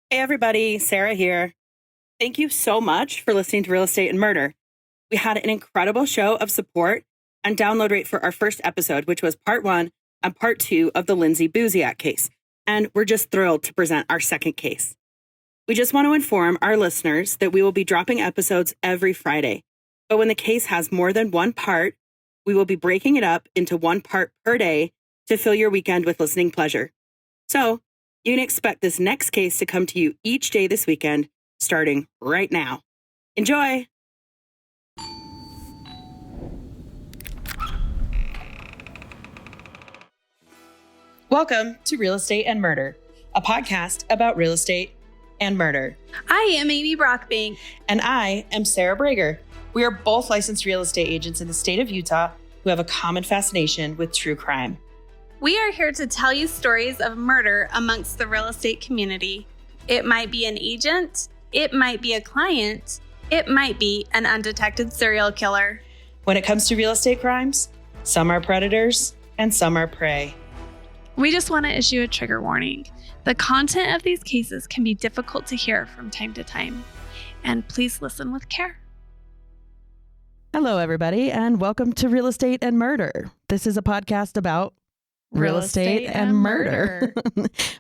Hey everybody, Sarah here. Thank you so much for listening to Real Estate and Murder. We had an incredible show of support and download rate for our first episode, which was part 1 and part 2 of the Lindsay Buziak case. And we're just thrilled to present our second case. We just want to inform our listeners that we will be dropping episodes every Friday. But when the case has more than one part, we will be breaking it up into one part per day to fill your weekend with listening pleasure. So you can expect this next case to come to you each day this weekend, starting right now. Enjoy! Welcome to Real Estate and Murder, a podcast about real estate and murder. I am Amy Brockbank. And I am Sarah Brager. We are both licensed real estate agents in the state of Utah who have a common fascination with true crime. We are here to tell you stories of murder amongst the real estate community. It might be an agent, it might be a client, it might be an undetected serial killer. When it comes to real estate crimes, some are predators and some are prey. We just want to issue a trigger warning. The content of these cases can be difficult to hear from time to time, and please listen with care. Hello, everybody, and welcome to Real Estate and Murder. This is a podcast about real estate and murder.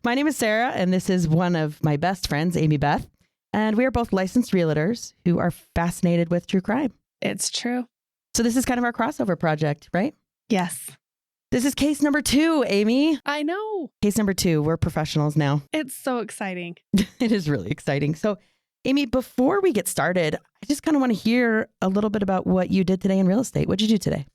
My name is Sarah, and this is one of my best friends, Amy Beth, and we are both licensed realtors who are fascinated with true crime. It's true. So this is kind of our crossover project, right? Yes. This is case number 2, Amy. I know. Case number 2. We're professionals now. It's so exciting. It is really exciting. So, Amy, before we get started, I just kind of want to hear a little bit about what you did today in real estate. What did you do today?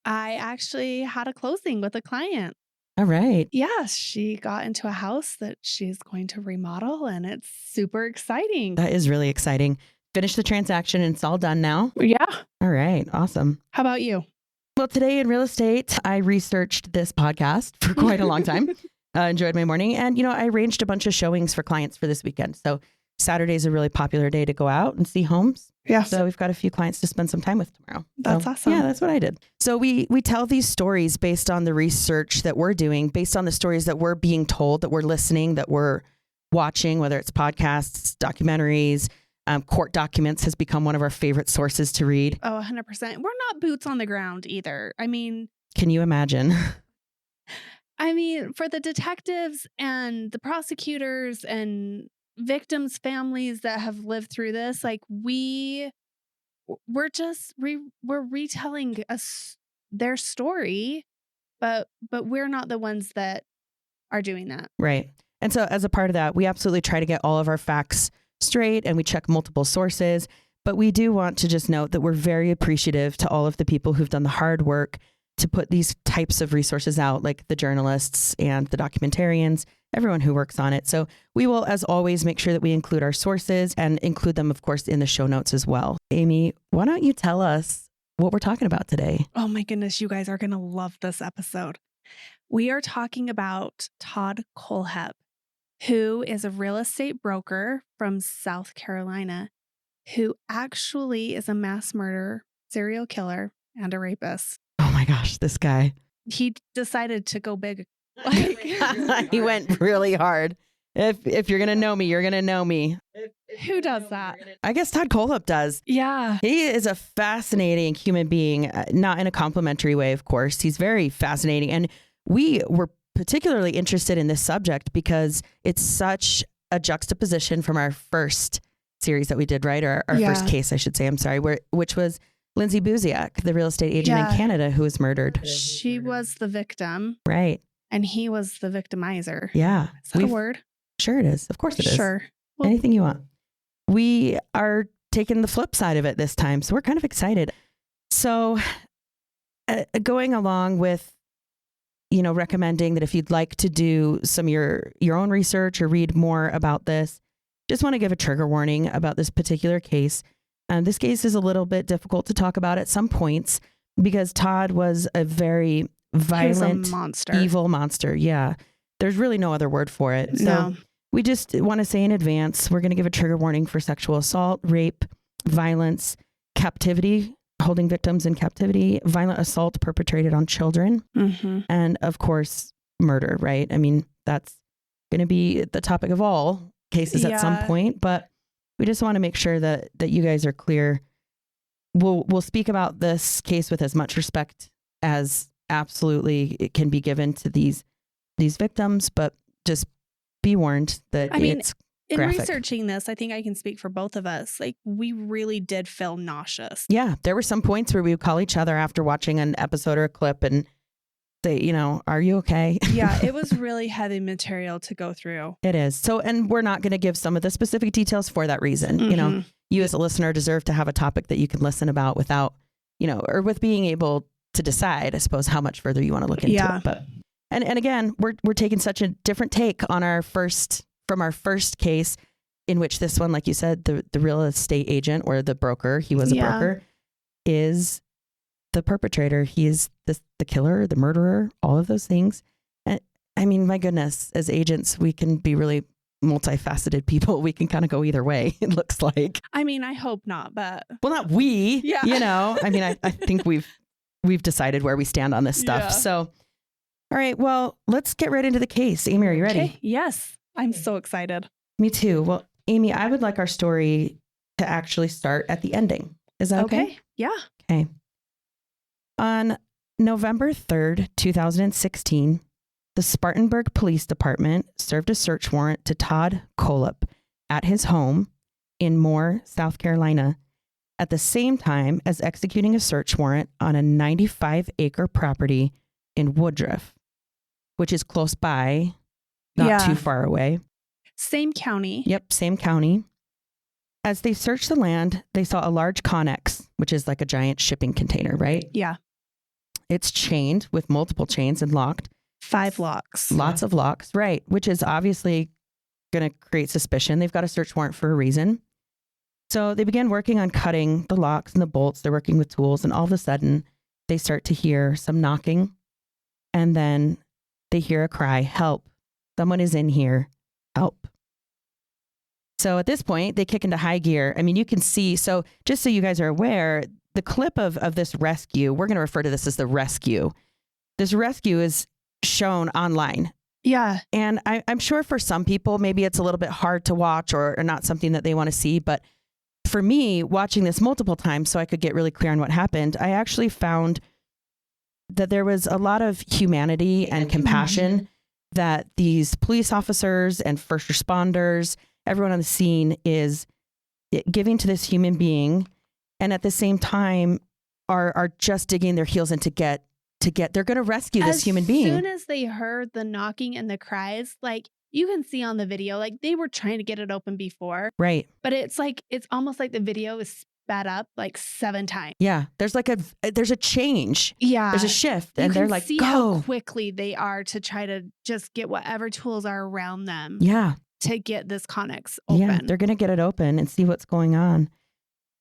I actually had a closing with a client. All right. Yes, she got into a house that she's going to remodel, and it's super exciting. That is really exciting. Finished the transaction and it's all done now? Yeah. All right. Awesome. How about you? Well, today in real estate, I researched this podcast for quite a long time. Enjoyed my morning. And, I arranged a bunch of showings for clients for this weekend. So Saturday is a really popular day to go out and see homes. Yeah. So we've got a few clients to spend some time with tomorrow. That's awesome. Yeah, that's what I did. So we tell these stories based on the research that we're doing, based on the stories that we're being told, that we're listening, that we're watching, whether it's podcasts, documentaries, court documents has become one of our favorite sources to read. Oh, 100%. We're not boots on the ground either. Can you imagine? For the detectives and the prosecutors and victims' families that have lived through this, we're retelling their story, but we're not the ones that are doing that. Right. And so as a part of that, we absolutely try to get all of our facts straight and we check multiple sources. But we do want to just note that we're very appreciative to all of the people who've done the hard work to put these types of resources out, like the journalists and the documentarians, everyone who works on it. So we will, as always, make sure that we include our sources and include them, of course, in the show notes as well. Amy, why don't you tell us what we're talking about today? Oh my goodness, you guys are going to love this episode. We are talking about Todd Kohlhepp, who is a real estate broker from South Carolina, who actually is a mass murderer, serial killer, and a rapist. Oh my gosh, this guy. He decided to go big. He went really hard. If you're going to know me, you're going to know me. Who does that? I guess Todd Kohlhepp does. Yeah. He is a fascinating human being, not in a complimentary way, of course. He's very fascinating. And we were particularly interested in this subject because it's such a juxtaposition from our first series that we did, right? Or our first case, I should say, I'm sorry, which was Lindsay Buziak, the real estate agent in Canada who was murdered. She was the victim. Right. And he was the victimizer. Yeah. Is that a word? Sure it is. Of course it is. Sure. Well, anything you want. We are taking the flip side of it this time. So we're kind of excited. So going along with, recommending that if you'd like to do some your own research or read more about this, just want to give a trigger warning about this particular case. This case is a little bit difficult to talk about at some points because Todd was a very violent, evil monster. Yeah. There's really no other word for it. So we just want to say in advance, we're going to give a trigger warning for sexual assault, rape, violence, captivity, holding victims in captivity, violent assault perpetrated on children, and of course, murder, right? That's going to be the topic of all cases at some point, but we just want to make sure that you guys are clear. We'll speak about this case with as much respect as absolutely it can be given to these victims, but just be warned that it's in graphic. Researching this, I think I can speak for both of us. Like, we really did feel nauseous. Yeah, there were some points where we would call each other after watching an episode or a clip and say, are you okay? Yeah, it was really heavy material to go through. It is. So, and we're not going to give some of the specific details for that reason. Mm-hmm. You as a listener deserve to have a topic that you can listen about without, or with being able to decide, I suppose, how much further you want to look into it. But, and again, we're taking such a different take on our first case, in which this one, like you said, the real estate agent or the broker, he was a broker, is the perpetrator. He is the killer, the murderer, all of those things. And I mean, my goodness, as agents, we can be really multifaceted people. We can kind of go either way, it looks like. I mean, I hope not, but. Well, not we, yeah. I mean, I think we've decided where we stand on this stuff. Yeah. So, all right, well, let's get right into the case. Amy, are you ready? Okay. Yes. I'm so excited. Me too. Well, Amy, I would like our story to actually start at the ending. Is that okay? Yeah. Okay. On November 3rd, 2016, the Spartanburg Police Department served a search warrant to Todd Kohlhepp at his home in Moore, South Carolina, at the same time as executing a search warrant on a 95-acre property in Woodruff, which is close by, not too far away. Same county. Yep, same county. As they searched the land, they saw a large Connex, which is like a giant shipping container, right? Yeah. It's chained with multiple chains and locked. 5 locks. Lots of locks, right, which is obviously going to create suspicion. They've got a search warrant for a reason. So they began working on cutting the locks and the bolts. They're working with tools, and all of a sudden, they start to hear some knocking, and then they hear a cry, "Help. Someone is in here. Help." So at this point, they kick into high gear. I mean, you can see, so just so you guys are aware, the clip of this rescue, we're going to refer to this as the rescue. This rescue is shown online. Yeah. And I'm sure for some people, maybe it's a little bit hard to watch or not something that they want to see. But for me, watching this multiple times so I could get really clear on what happened, I actually found that there was a lot of humanity and compassion that these police officers and first responders, everyone on the scene is giving to this human being, and at the same time are just digging their heels in to get they're going to rescue this human being. As soon as they heard the knocking and the cries, like you can see on the video, like they were trying to get it open before. Right. But it's almost like the video is sped up like 7 times. Yeah. There's a change. Yeah. There's a shift. And they're like, see go. how quickly they are to try to just get whatever tools are around them. Yeah. To get this Connex open. Yeah. They're going to get it open and see what's going on.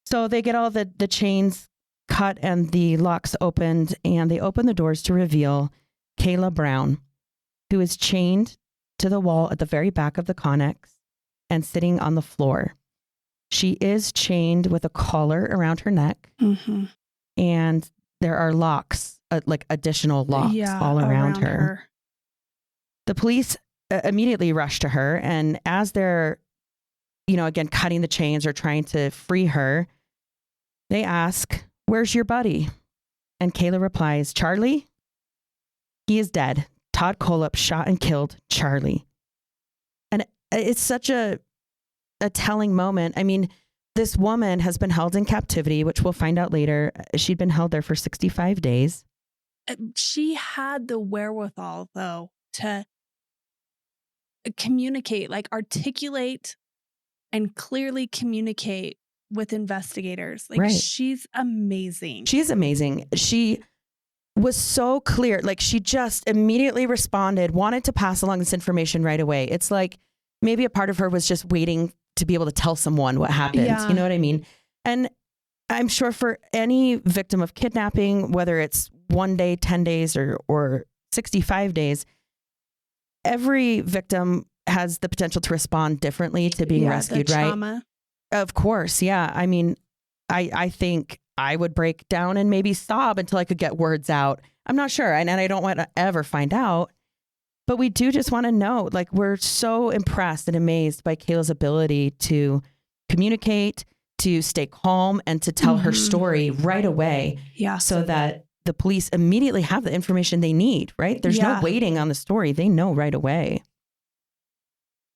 So they get all the chains cut and the locks opened, and they open the doors to reveal Kayla Brown, who is chained to the wall at the very back of the Connex and sitting on the floor. She is chained with a collar around her neck, and there are locks, like additional locks all around her. The police immediately rush to her, and as they're, again, cutting the chains or trying to free her, they ask, "Where's your buddy?" And Kayla replies, "Charlie? He is dead. Todd Kohlhepp shot and killed Charlie." And it's such a telling moment. I mean, this woman has been held in captivity, which we'll find out later. She'd been held there for 65 days. She had the wherewithal, though, to communicate, like articulate and clearly communicate with investigators. Like, she's amazing. She is amazing. She was so clear. Like, she just immediately responded, wanted to pass along this information right away. It's like maybe a part of her was just waiting to be able to tell someone what happened. Yeah. You know what I mean? And I'm sure for any victim of kidnapping, whether it's 1 day, 10 days, or 65 days, every victim has the potential to respond differently to being rescued, right? Trauma. Of course. Yeah. I mean, I think I would break down and maybe sob until I could get words out. I'm not sure. And I don't want to ever find out. But we do just want to know, like, we're so impressed and amazed by Kayla's ability to communicate, to stay calm, and to tell her story right away. Yeah. So that the police immediately have the information they need, right? There's no waiting on the story. They know right away.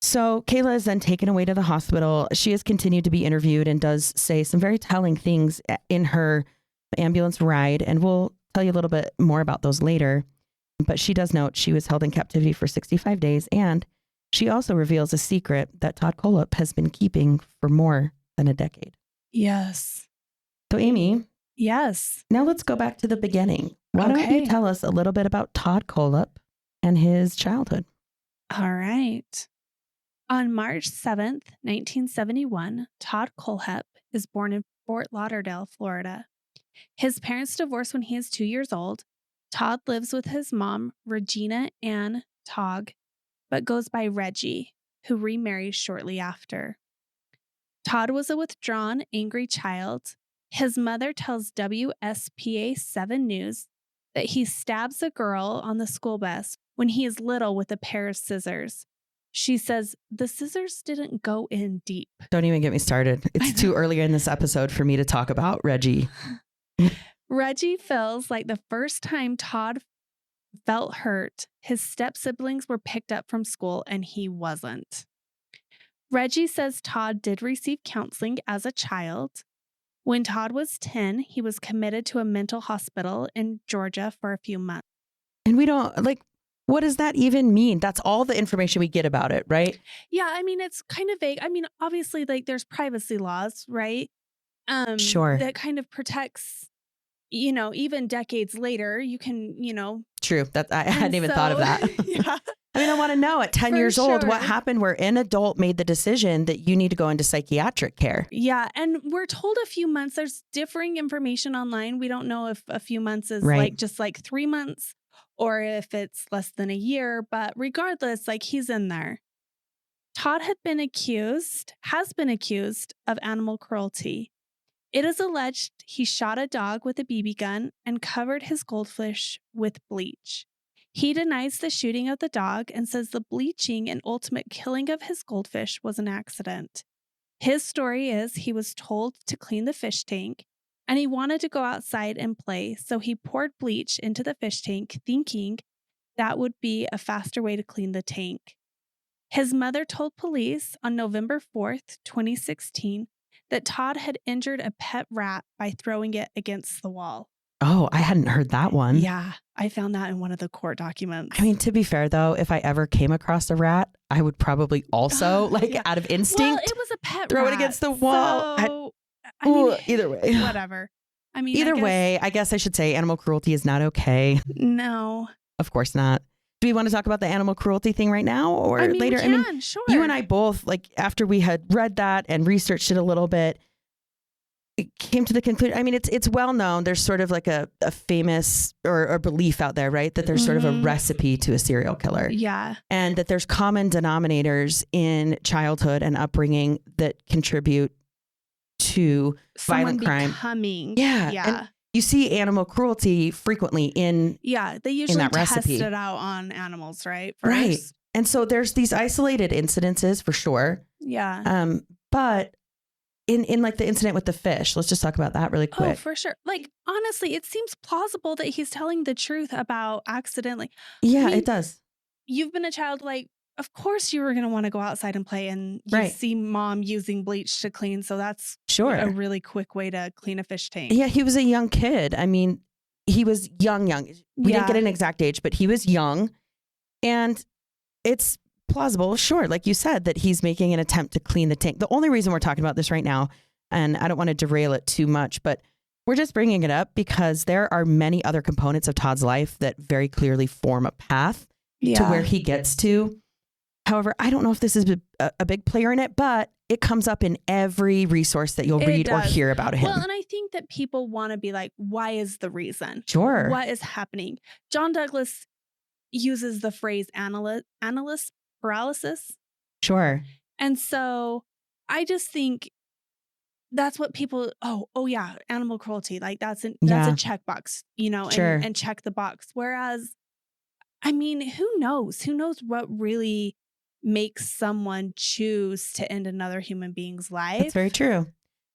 So Kayla is then taken away to the hospital. She has continued to be interviewed and does say some very telling things in her ambulance ride. And we'll tell you a little bit more about those later. But she does note she was held in captivity for 65 days. And she also reveals a secret that Todd Kohlhepp has been keeping for more than a decade. Yes. So Amy. Yes. Now let's go back to the beginning. Why don't you tell us a little bit about Todd Kohlhepp and his childhood? All right. On March 7th, 1971, Todd Kohlhepp is born in Fort Lauderdale, Florida. His parents divorced when he is 2 years old. Todd lives with his mom, Regina Ann Togg, but goes by Reggie, who remarries shortly after. Todd was a withdrawn, angry child. His mother tells WSPA 7 News that he stabs a girl on the school bus when he is little with a pair of scissors. She says the scissors didn't go in deep. Don't even get me started. It's too early in this episode for me to talk about Reggie. Reggie feels like the first time Todd felt hurt, his step siblings were picked up from school and he wasn't. Reggie says Todd did receive counseling as a child. When Todd was 10, he was committed to a mental hospital in Georgia for a few months. And we don't, like, what does that even mean? That's all the information we get about it, right? Yeah, I mean, it's kind of vague. I mean, obviously, like, there's privacy laws, right? Sure. That kind of protects, you know, even decades later, you can, you know. True. That I hadn't even thought of that. Yeah. I mean, I want to know at 10 years old, what happened where an adult made the decision that you need to go into psychiatric care? Yeah. And we're told a few months. There's differing information online. We don't know if a few months is like just like 3 months or if it's less than a year. But regardless, like he's in there. Todd has been accused of animal cruelty. It is alleged he shot a dog with a BB gun and covered his goldfish with bleach. He denies the shooting of the dog and says the bleaching and ultimate killing of his goldfish was an accident. His story is he was told to clean the fish tank and he wanted to go outside and play, so he poured bleach into the fish tank thinking that would be a faster way to clean the tank. His mother told police on November 4th, 2016, that Todd had injured a pet rat by throwing it against the wall. Oh, I hadn't heard that one. Yeah, I found that in one of the court documents. I mean, to be fair, though, if I ever came across a rat, I would probably also, out of instinct, well, it was a pet throw rat, it against the wall. So, I mean, either way. Whatever. I mean, either way, I guess I should say animal cruelty is not okay. No. Of course not. Do we want to talk about the animal cruelty thing right now or later? We can, sure. You and I both, like, after we had read that and researched it a little bit, it came to the conclusion. I mean, it's well known. There's sort of like a famous or belief out there, right? That there's sort of a recipe to a serial killer. Yeah. And that there's common denominators in childhood and upbringing that contribute to violent crime. Yeah. And you see animal cruelty frequently in they usually test recipe. it out on animals, right? Right. And so there's these isolated incidences for sure. Yeah. But in like the incident with the fish, let's just talk about that really quick. Oh, for sure. Like, honestly, it seems plausible that he's telling the truth about accidentally. Yeah, it does. You've been a child, like, of course you were going to want to go outside and play, and you see mom using bleach to clean. So that's a really quick way to clean a fish tank. Yeah, he was a young kid. I mean, he was young. We didn't get an exact age, but he was young. And it's plausible, sure, like you said, that he's making an attempt to clean the tank. The only reason we're talking about this right now, and I don't want to derail it too much, but we're just bringing it up because there are many other components of Todd's life that very clearly form a path to where he gets to. However, I don't know if this is a big player in it, but it comes up in every resource that you'll read or hear about him. Well, and I think that people want to be like, why is the reason? Sure. What is happening? John Douglas uses the phrase analyst paralysis. Sure. And so I just think that's what people, oh yeah, animal cruelty. Like that's a checkbox, you know, and check the box. Whereas I mean, who knows? Who knows what really makes someone choose to end another human being's life? That's very true.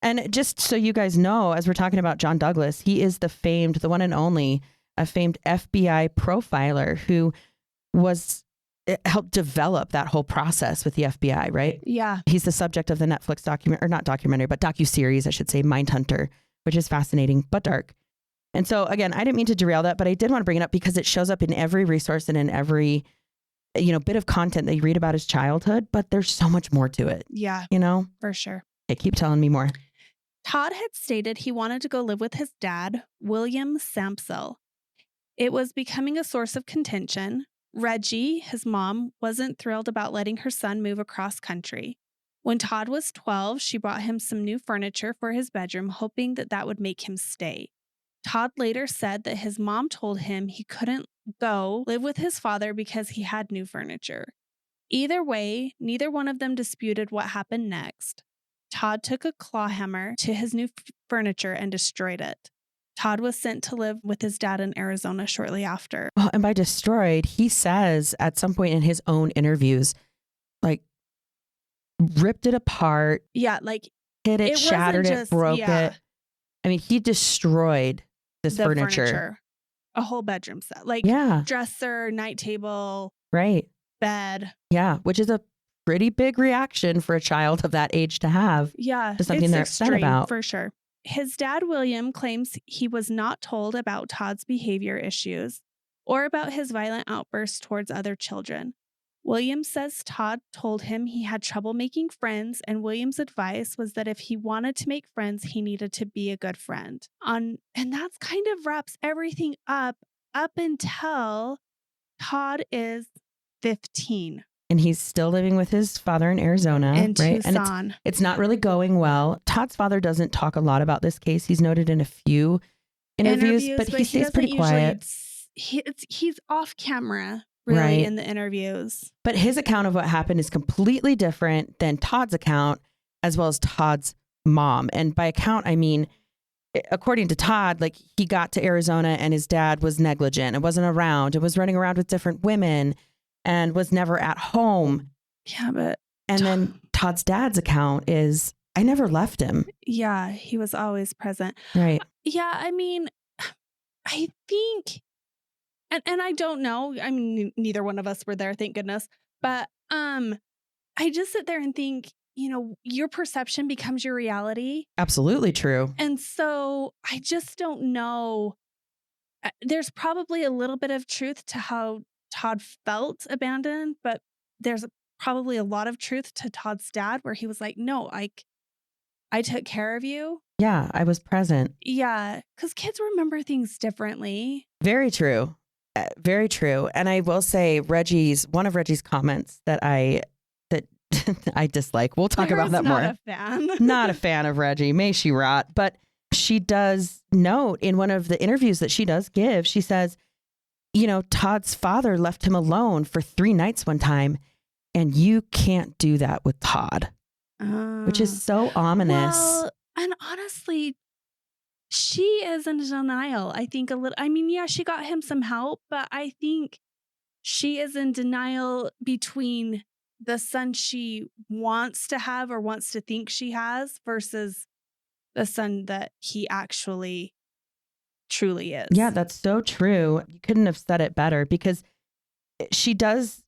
And just so you guys know, as we're talking about John Douglas, he is the one and only, a famed FBI profiler who helped develop that whole process with the FBI, right? Yeah. He's the subject of the Netflix docuseries, I should say, Mindhunter, which is fascinating but dark. And so again, I didn't mean to derail that, but I did want to bring it up because it shows up in every resource and in every, bit of content that you read about his childhood, but there's so much more to it. Yeah, for sure. Okay, keep telling me more. Todd had stated he wanted to go live with his dad, William Sampsell. It was becoming a source of contention. Reggie, his mom, wasn't thrilled about letting her son move across country. When Todd was 12, she brought him some new furniture for his bedroom, hoping that would make him stay. Todd later said that his mom told him he couldn't go live with his father because he had new furniture. Either way, neither one of them disputed what happened next. Todd took a claw hammer to his new furniture and destroyed it. Todd was sent to live with his dad in Arizona shortly after. Well, and by destroyed, he says at some point in his own interviews, like, ripped it apart. Yeah, like hit it, shattered it, broke it. I mean, he destroyed this furniture. A whole bedroom set. Like dresser, night table, right, bed. Yeah, which is a pretty big reaction for a child of that age to have. Yeah, to something they're upset about. For sure. His dad, William, claims he was not told about Todd's behavior issues or about his violent outbursts towards other children. William says Todd told him he had trouble making friends, and William's advice was that if he wanted to make friends, he needed to be a good friend. And that's kind of wraps everything up until Todd is 15. And he's still living with his father in Arizona, in right? Tucson. And it's not really going well. Todd's father doesn't talk a lot about this case. He's noted in a few interviews, but he stays pretty quiet. He's off camera, really, in the interviews. But his account of what happened is completely different than Todd's account, as well as Todd's mom. And by account, I mean, according to Todd, like, he got to Arizona and his dad was negligent. It wasn't around. It was running around with different women and was never at home. Yeah, but... And then Todd's dad's account is, I never left him. Yeah, he was always present. Right. Yeah, I mean, I think... And I don't know. I mean, neither one of us were there, thank goodness. But I just sit there and think, your perception becomes your reality. Absolutely true. And so I just don't know. There's probably a little bit of truth to how Todd felt abandoned, but there's probably a lot of truth to Todd's dad where he was like, no, I took care of you. Yeah, I was present. Yeah, because kids remember things differently. Very true. Very true. And I will say one of Reggie's comments that I dislike. We'll talk about that more. Not a fan. Not a fan of Reggie. May she rot. But she does note in one of the interviews that she does give, she says, Todd's father left him alone for 3 nights one time, and you can't do that with Todd, which is so ominous. Well, and honestly, she is in denial. I think a little. I mean, yeah, she got him some help, but I think she is in denial between the son she wants to have or wants to think she has versus the son that he actually truly is. Yeah, that's so true. You couldn't have said it better, because she does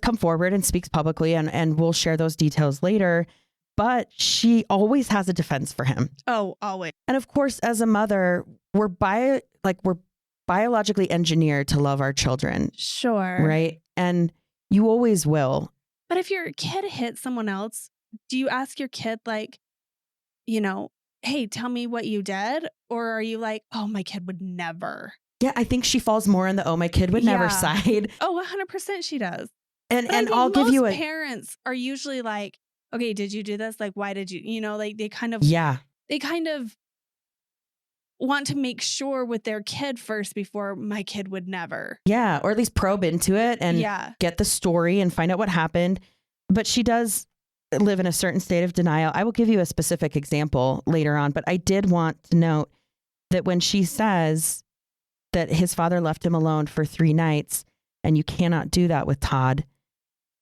come forward and speaks publicly, and we'll share those details later, but she always has a defense for him. Oh, always. And of course, as a mother, we're biologically engineered to love our children. Sure. Right? And you always will. But if your kid hits someone else, do you ask your kid, like, hey, tell me what you did? Or are you like, oh, my kid would never? Yeah, I think she falls more on the, oh, my kid would never side. Oh, 100% she does. And I'll give you parents are usually like, okay, did you do this? Like, why did you, like they kind of want to make sure with their kid first before my kid would never. Yeah. Or at least probe into it and get the story and find out what happened. But she does live in a certain state of denial. I will give you a specific example later on, but I did want to note that when she says that his father left him alone for 3 nights, and you cannot do that with Todd.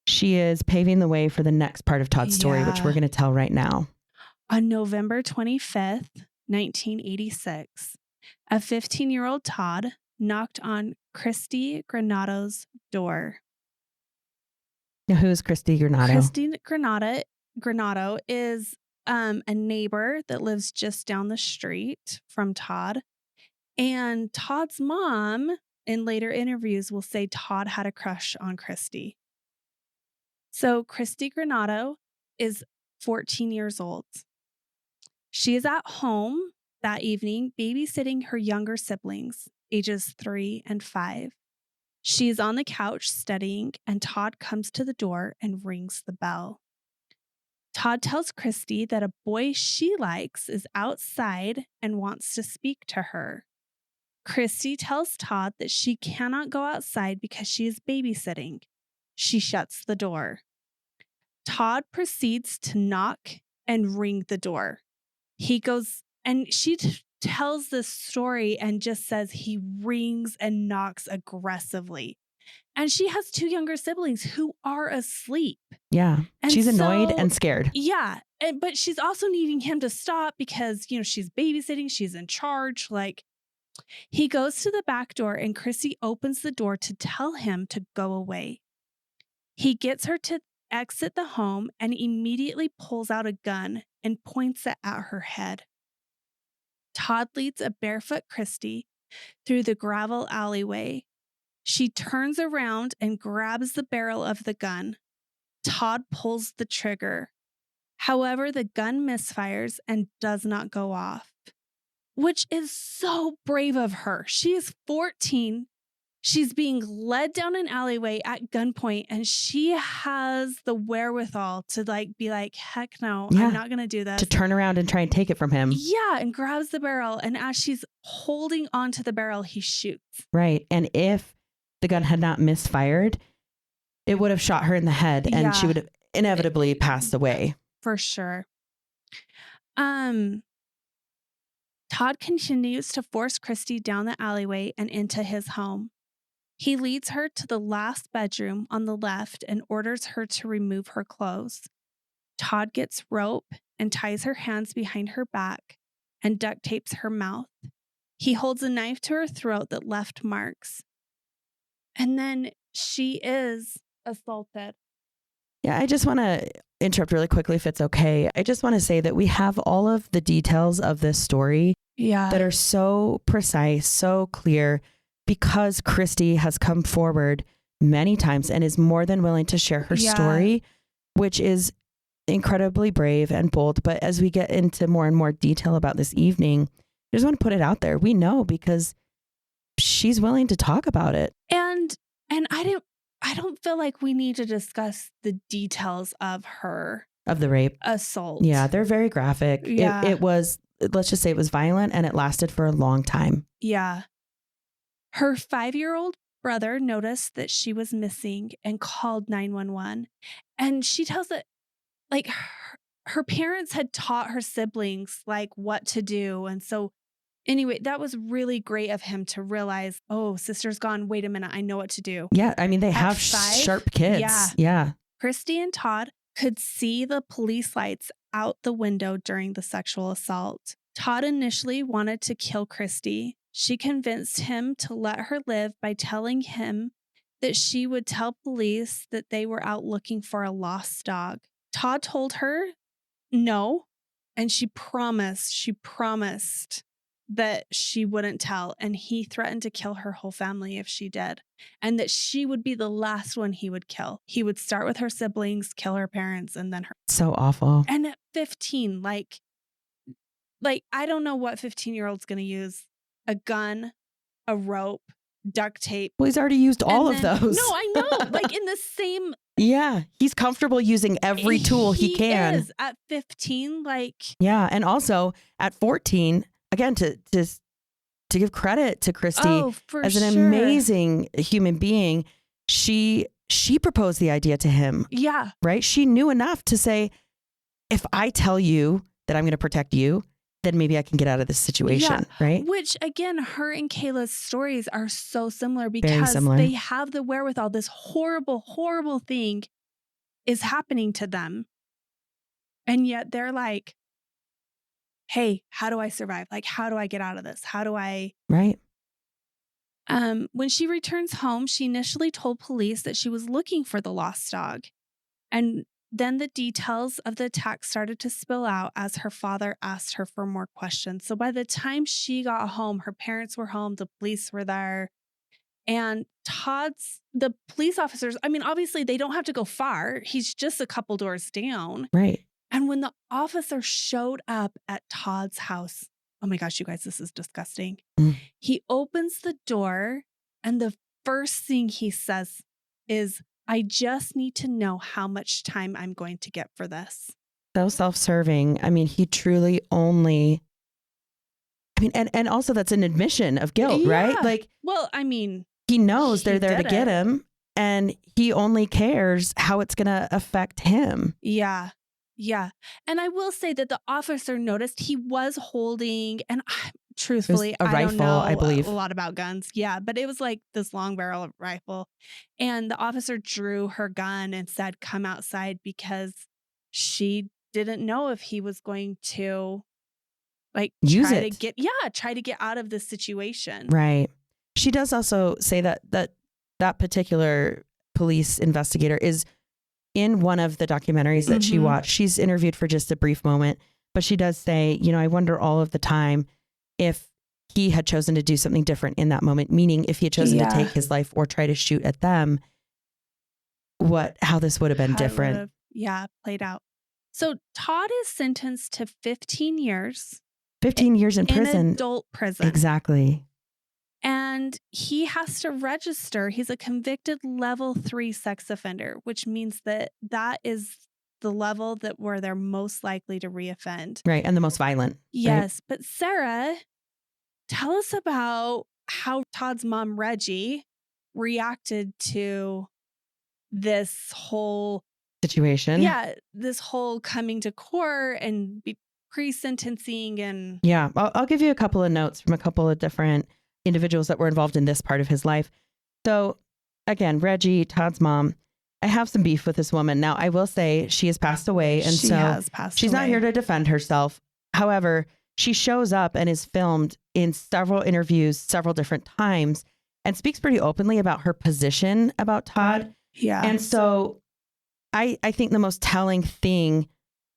She is paving the way for the next part of Todd's story, which we're going to tell right now. On November 25th, 1986, a 15-year-old Todd knocked on Christy Granado's door. Now, who is Christy Granado? Christy Granado is a neighbor that lives just down the street from Todd. And Todd's mom, in later interviews, will say Todd had a crush on Christy. So Christy Granado is 14 years old. She is at home that evening babysitting her younger siblings, ages 3 and 5. She is on the couch studying, and Todd comes to the door and rings the bell. Todd tells Christy that a boy she likes is outside and wants to speak to her. Christy tells Todd that she cannot go outside because she is babysitting. She shuts the door. Todd proceeds to knock and ring the door. He goes, and she tells this story and just says he rings and knocks aggressively. And she has 2 younger siblings who are asleep. Yeah. And she's annoyed and scared. Yeah. But she's also needing him to stop because, she's babysitting. She's in charge. He goes to the back door and Chrissy opens the door to tell him to go away. He gets her to exit the home and immediately pulls out a gun and points it at her head. Todd leads a barefoot Christy through the gravel alleyway. She turns around and grabs the barrel of the gun. Todd pulls the trigger. However, the gun misfires and does not go off, which is so brave of her. She is 14. She's being led down an alleyway at gunpoint, and she has the wherewithal to be like, heck no, I'm not going to do this. To turn around and try and take it from him. Yeah, and grabs the barrel. And as she's holding onto the barrel, he shoots. Right. And if the gun had not misfired, it would have shot her in the head and she would have inevitably passed away. For sure. Todd continues to force Christy down the alleyway and into his home. He leads her to the last bedroom on the left and orders her to remove her clothes. Todd gets rope and ties her hands behind her back and duct tapes her mouth. He holds a knife to her throat that left marks. And then she is assaulted. Yeah, I just want to interrupt really quickly if it's okay. I just want to say that we have all of the details of this story that are so precise, so clear, because Christy has come forward many times and is more than willing to share her story, which is incredibly brave and bold. But as we get into more and more detail about this evening, I just want to put it out there. We know because she's willing to talk about it. And I don't feel like we need to discuss the details of the rape assault. Yeah, they're very graphic. Yeah. It was, let's just say it was violent and it lasted for a long time. Yeah. Her 5-year-old brother noticed that she was missing and called 911. And she tells that her parents had taught her siblings what to do. And so anyway, that was really great of him to realize, oh, sister's gone. Wait a minute. I know what to do. Yeah. I mean, they have sharp kids. Yeah. Christy and Todd could see the police lights out the window during the sexual assault. Todd initially wanted to kill Christy. She convinced him to let her live by telling him that she would tell police that they were out looking for a lost dog. Todd told her no, and she promised that she wouldn't tell, and he threatened to kill her whole family if she did, and that she would be the last one he would kill. He would start with her siblings, kill her parents, and then her. So awful. And at 15, I don't know what 15-year-old's going to use. A gun, a rope, duct tape. Well, he's already used all of those. No, I know. In the same. Yeah. He's comfortable using every tool he can. Is at 15, Yeah. And also at 14, again, to give credit to Christy as an amazing human being, she proposed the idea to him. Yeah. Right? She knew enough to say, if I tell you that I'm going to protect you, then maybe I can get out of this situation, right? Which again, her and Kayla's stories are so similar because similar. they have the wherewithal. This horrible, horrible thing is happening to them. And yet they're like, hey, how do I survive? Like, how do I get out of this? How do I? Right. When she returns home, she initially told police that she was looking for the lost dog. And then the details of the attack started to spill out as her father asked her for more questions. So by the time she got home, her parents were home, the police were there. And the police officers, I mean, obviously they don't have to go far. He's just a couple doors down. Right. And when the officer showed up at Todd's house, oh my gosh, you guys, this is disgusting. He opens the door and the first thing he says is, I just need to know how much time I'm going to get for this. So self-serving. I mean, he truly only, I mean, and also that's an admission of guilt, right? Like, well, I mean, he knows they're there to get him and he only cares how it's going to affect him. Yeah. Yeah. And I will say that the officer noticed he was holding, and truthfully, a rifle, I don't know I believe. a lot about guns. Yeah. But it was like this long barrel rifle. And the officer drew her gun and said, come outside, because she didn't know if he was going to like try to get out of this situation. Right. She does also say that particular police investigator is in one of the documentaries that she watched. She's interviewed for just a brief moment, but she does say, you know, I wonder all of the time if he had chosen to do something different in that moment, meaning if he had chosen to take his life or try to shoot at them, how this would have been different. Played out. So Todd is sentenced to 15 years. 15 years in prison. Adult prison. Exactly. And he has to register. He's a convicted level 3 sex offender, which means that is the level where they're most likely to reoffend. Right. And the most violent. Yes. Right? But Sarah, tell us about how Todd's mom, Reggie, reacted to this whole situation. Yeah. This whole coming to court and pre-sentencing and. Yeah. I'll give you a couple of notes from a couple of different individuals that were involved in this part of his life. So again, Reggie, Todd's mom, I have some beef with this woman. Now, I will say she has passed away. And she's not here to defend herself. However, she shows up and is filmed in several interviews, several different times, and speaks pretty openly about her position about Todd. Yeah. And so I think the most telling thing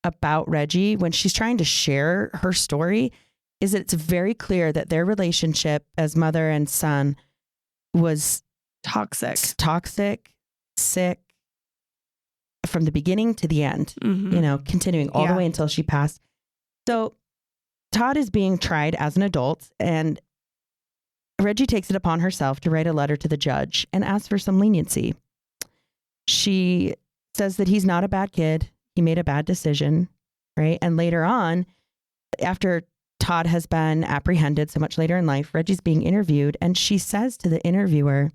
about Reggie when she's trying to share her story is that it's very clear that their relationship as mother and son was toxic, sick from the beginning to the end, you know, continuing all the way until she passed. So Todd is being tried as an adult, and Reggie takes it upon herself to write a letter to the judge and ask for some leniency. She says that he's not a bad kid. He made a bad decision, right? And later on, after Todd has been apprehended so much later in life, Reggie's being interviewed, and she says to the interviewer,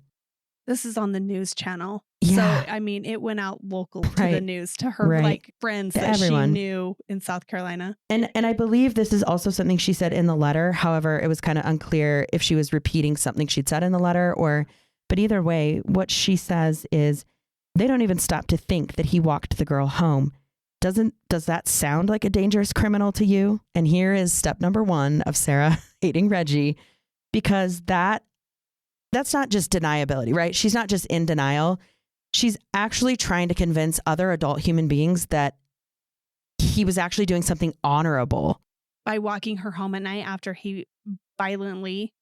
this is on the news channel. Yeah. So, I mean, it went out local to the news, to her like friends that everyone she knew in South Carolina. And I believe this is also something she said in the letter. However, it was kind of unclear if she was repeating something she'd said in the letter but either way, what she says is they don't even stop to think that he walked the girl home. Does that sound like a dangerous criminal to you? And here is step number 1 of Sarah hating Reggie, because that's not just deniability, right? She's not just in denial. She's actually trying to convince other adult human beings that he was actually doing something honorable. By walking her home at night after he violently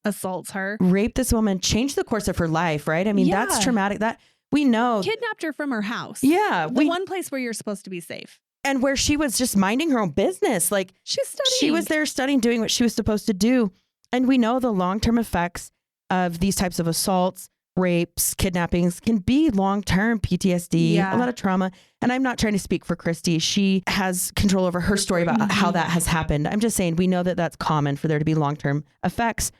assaults her. Raped this woman, changed the course of her life, right? I mean, that's traumatic. That we know. Kidnapped her from her house. Yeah. The one place where you're supposed to be safe. And where she was just minding her own business. Like she's studying. She was there studying, doing what she was supposed to do. And we know the long-term effects of these types of assaults, rapes, kidnappings can be long-term PTSD, a lot of trauma. And I'm not trying to speak for Christy. She has control over her story about how that has happened. I'm just saying we know that that's common for there to be long-term effects.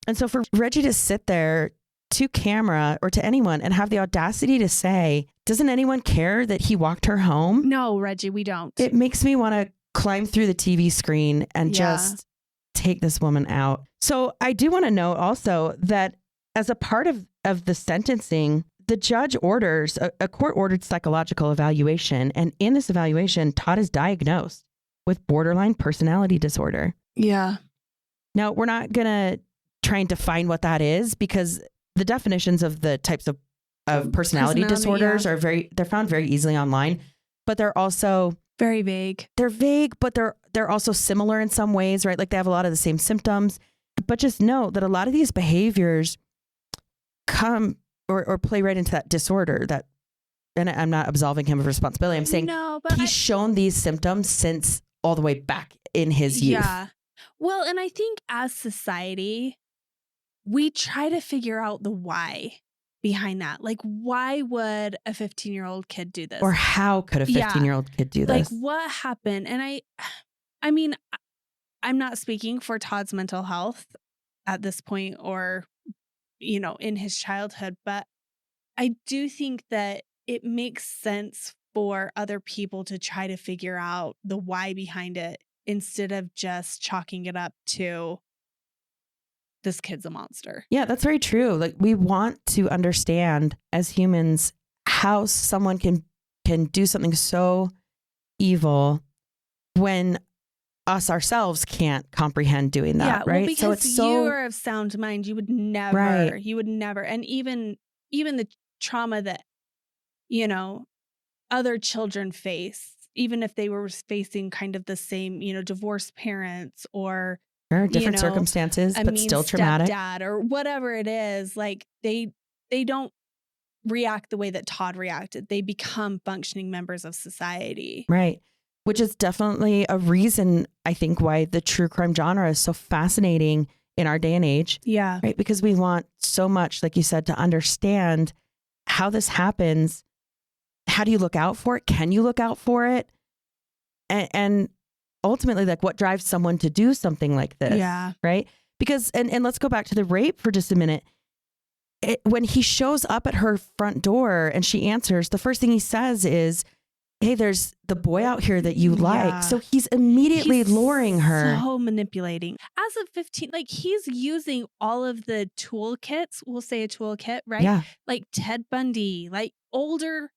And so for Reggie to sit there to camera or to anyone and have the audacity to say, doesn't anyone care that he walked her home? No, Reggie, we don't. It makes me want to climb through the TV screen and just take this woman out. So I do want to note also that as a part of the sentencing, the judge orders a court-ordered psychological evaluation. And in this evaluation, Todd is diagnosed with borderline personality disorder. Yeah. Now, we're not going to try and define what that is because the definitions of the types of personality disorders are they're found very easily online, but they're also very vague. They're vague, but they're also similar in some ways, right? Like they have a lot of the same symptoms, but just know that a lot of these behaviors come or play right into that disorder and I'm not absolving him of responsibility. I'm saying he's shown these symptoms since all the way back in his youth. Yeah. Well, and I think as society, we try to figure out the why behind that. Like, why would a 15-year-old kid do this? Or how could a 15-year-old kid do this? Like, what happened? And I mean, I'm not speaking for Todd's mental health at this point or, in his childhood, but I do think that it makes sense for other people to try to figure out the why behind it instead of just chalking it up to this kid's a monster. Yeah, that's very true. Like we want to understand as humans how someone can do something so evil when us ourselves can't comprehend doing that, right? Well, because you are of sound mind, you would never, and even the trauma that, other children face, even if they were facing kind of the same, divorced parents or different circumstances, but still traumatic. Stepdad or whatever it is, like they don't react the way that Todd reacted. They become functioning members of society. Right. Which is definitely a reason, I think, why the true crime genre is so fascinating in our day and age. Yeah. Right. Because we want so much, like you said, to understand how this happens. How do you look out for it? Can you look out for it? And ultimately, like what drives someone to do something like this? Yeah. Right. Because, and let's go back to the rape for just a minute. When he shows up at her front door and she answers, the first thing he says is, hey, there's the boy out here that you like. So he's immediately luring her. So manipulating. As of 15, like he's using all of the toolkits. We'll say a toolkit, right? Yeah. Like Ted Bundy, like older,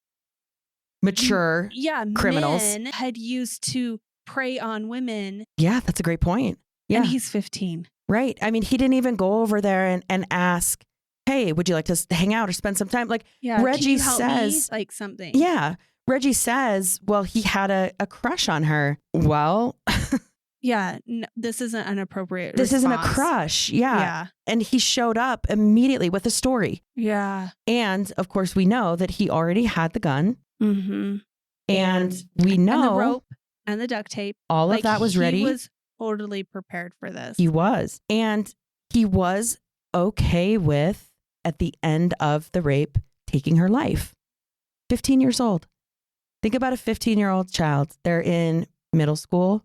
mature criminals men had used to prey on women. Yeah, that's a great point. Yeah. And he's 15. Right. I mean, he didn't even go over there and ask, hey, would you like to hang out or spend some time? Like Reggie says, like something. Yeah. Reggie says, well, he had a crush on her. Well, yeah, no, this isn't an appropriate This isn't a crush. Yeah. And he showed up immediately with a story. Yeah. And of course, we know that he already had the gun. Mm-hmm. And we know. And the rope and the duct tape. All of that was ready. He was totally prepared for this. He was. And he was okay with, at the end of the rape, taking her life. 15 years old. Think about a 15-year-old child. They're in middle school.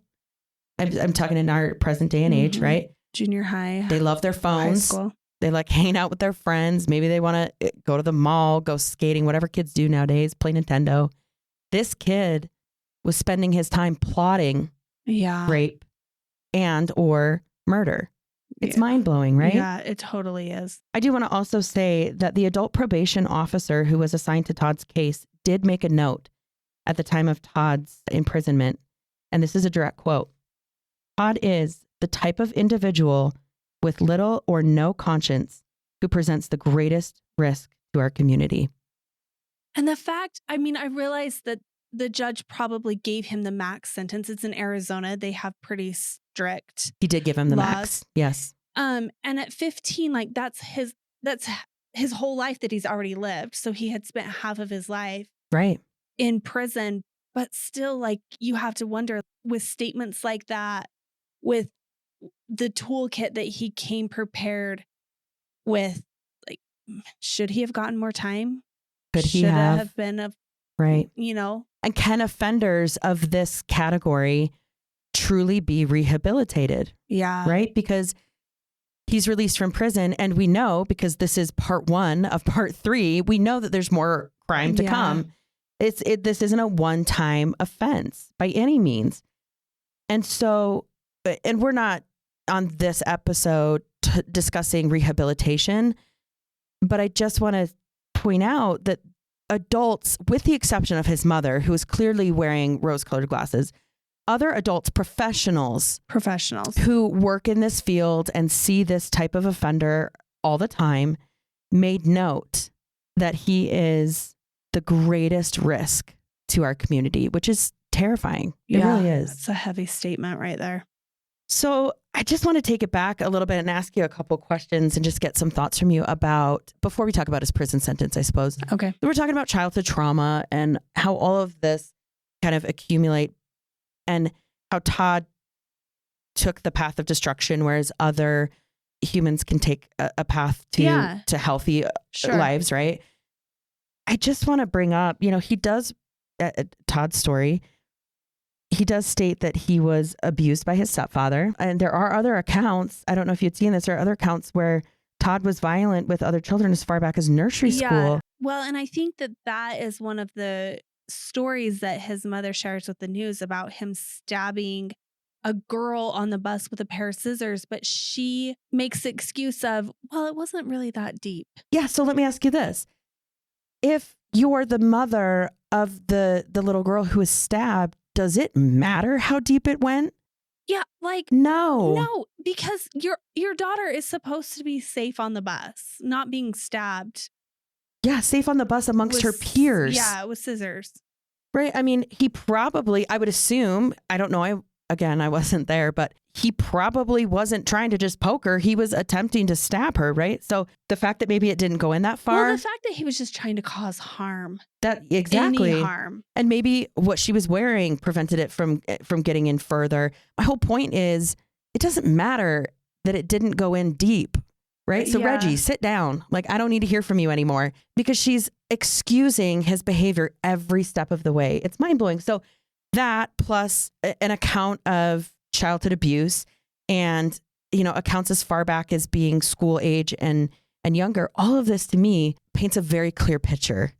I'm talking in our present day and age, right? Junior high. They love their phones. High school. They like hanging out with their friends. Maybe they want to go to the mall, go skating, whatever kids do nowadays, play Nintendo. This kid was spending his time plotting rape and or murder. It's mind-blowing, right? Yeah, it totally is. I do want to also say that the adult probation officer who was assigned to Todd's case did make a note at the time of Todd's imprisonment. And this is a direct quote. Todd is the type of individual with little or no conscience who presents the greatest risk to our community. And the fact, I mean, I realized that the judge probably gave him the max sentence. It's in Arizona. They have pretty strict. He did give him the laws. max. Yes. And at 15, like that's his whole life that he's already lived. So he had spent half of his life in prison, but still, like, you have to wonder with statements like that, with the toolkit that he came prepared with, like, should he have gotten more time? Could he should have been a And can offenders of this category truly be rehabilitated? Yeah. Right? Because he's released from prison, and we know, because this is part 1 of part 3, we know that there's more crime to come. This isn't a one-time offense by any means. And so, and we're not on this episode discussing rehabilitation, but I just want to point out that adults, with the exception of his mother, who is clearly wearing rose-colored glasses, other adults, professionals who work in this field and see this type of offender all the time, made note that he is the greatest risk to our community, which is terrifying. It really is. It's a heavy statement right there. So I just want to take it back a little bit and ask you a couple questions and just get some thoughts from you about, before we talk about his prison sentence, I suppose. Okay. We're talking about childhood trauma and how all of this kind of accumulate, and how Todd took the path of destruction, whereas other humans can take a path to healthy lives, right? I just want to bring up, he does, Todd's story, he does state that he was abused by his stepfather. And there are other accounts, I don't know if you'd seen this, there are other accounts where Todd was violent with other children as far back as nursery school. Well, and I think that is one of the stories that his mother shares with the news about him stabbing a girl on the bus with a pair of scissors, but she makes the excuse of, well, it wasn't really that deep. Yeah. So let me ask you this. If you're the mother of the little girl who was stabbed, does it matter how deep it went? Yeah, like no, because your daughter is supposed to be safe on the bus, not being stabbed. Yeah, safe on the bus amongst her peers. Yeah, with scissors. Right. I mean, he probably, I would assume, I don't know, I wasn't there, but he probably wasn't trying to just poke her. He was attempting to stab her, right? So the fact that maybe it didn't go in that far. Well, the fact that he was just trying to cause harm. Exactly. Any harm. And maybe what she was wearing prevented it from getting in further. My whole point is, it doesn't matter that it didn't go in deep, right? So Reggie, sit down. Like, I don't need to hear from you anymore, because she's excusing his behavior every step of the way. It's mind-blowing. So that, plus an account of childhood abuse and, accounts as far back as being school age and younger, all of this to me paints a very clear picture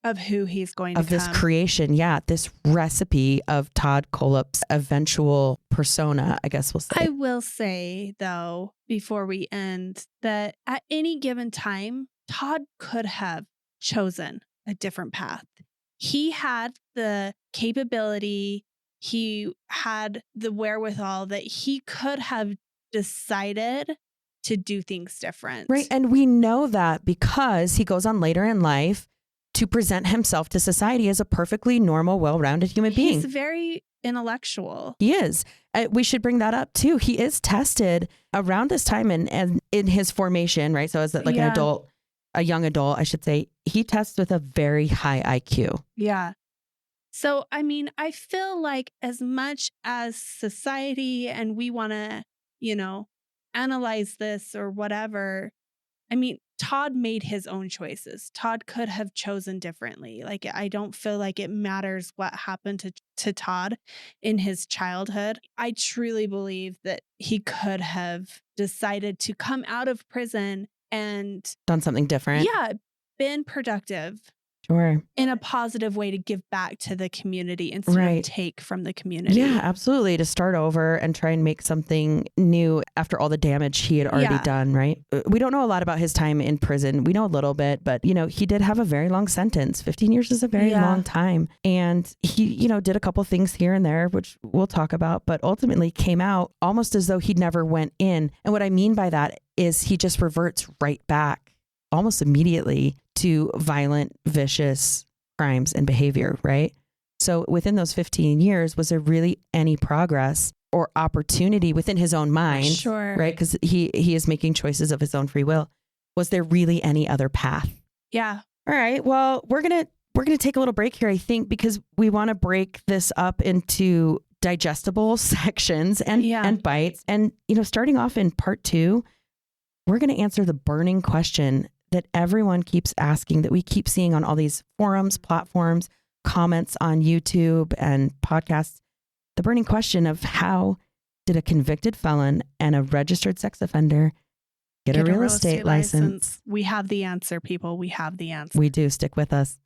of who he's going to become. Of this creation. Yeah. This recipe of Todd Kohlhepp's eventual persona, I guess we'll say. I will say, though, before we end, that at any given time, Todd could have chosen a different path. He had the capability, he had the wherewithal that he could have decided to do things different. Right. And we know that because he goes on later in life to present himself to society as a perfectly normal, well-rounded human being. He's very intellectual. He is. We should bring that up too. He is tested around this time and in his formation, right? So as an adult, a young adult, I should say, he tests with a very high IQ. Yeah. So, I mean, I feel like as much as society and we want to, analyze this or whatever, I mean, Todd made his own choices. Todd could have chosen differently. Like, I don't feel like it matters what happened to Todd in his childhood. I truly believe that he could have decided to come out of prison and done something different. Yeah, been productive. Sure. In a positive way to give back to the community instead of take from the community. Yeah, absolutely. To start over and try and make something new after all the damage he had already done, right? We don't know a lot about his time in prison. We know a little bit, but, he did have a very long sentence. 15 years is a very long time. And he, did a couple things here and there, which we'll talk about, but ultimately came out almost as though he never went in. And what I mean by that is he just reverts right back almost immediately to violent, vicious crimes and behavior, right? So within those 15 years, was there really any progress or opportunity within his own mind? Sure. Right? Because he is making choices of his own free will. Was there really any other path? Yeah. All right. Well, we're gonna take a little break here, I think, because we want to break this up into digestible sections and bites. And, starting off in part 2, we're going to answer the burning question that everyone keeps asking, that we keep seeing on all these forums, platforms, comments on YouTube and podcasts. The burning question of how did a convicted felon and a registered sex offender get a real estate license? We have the answer, people. We have the answer. We do. Stick with us.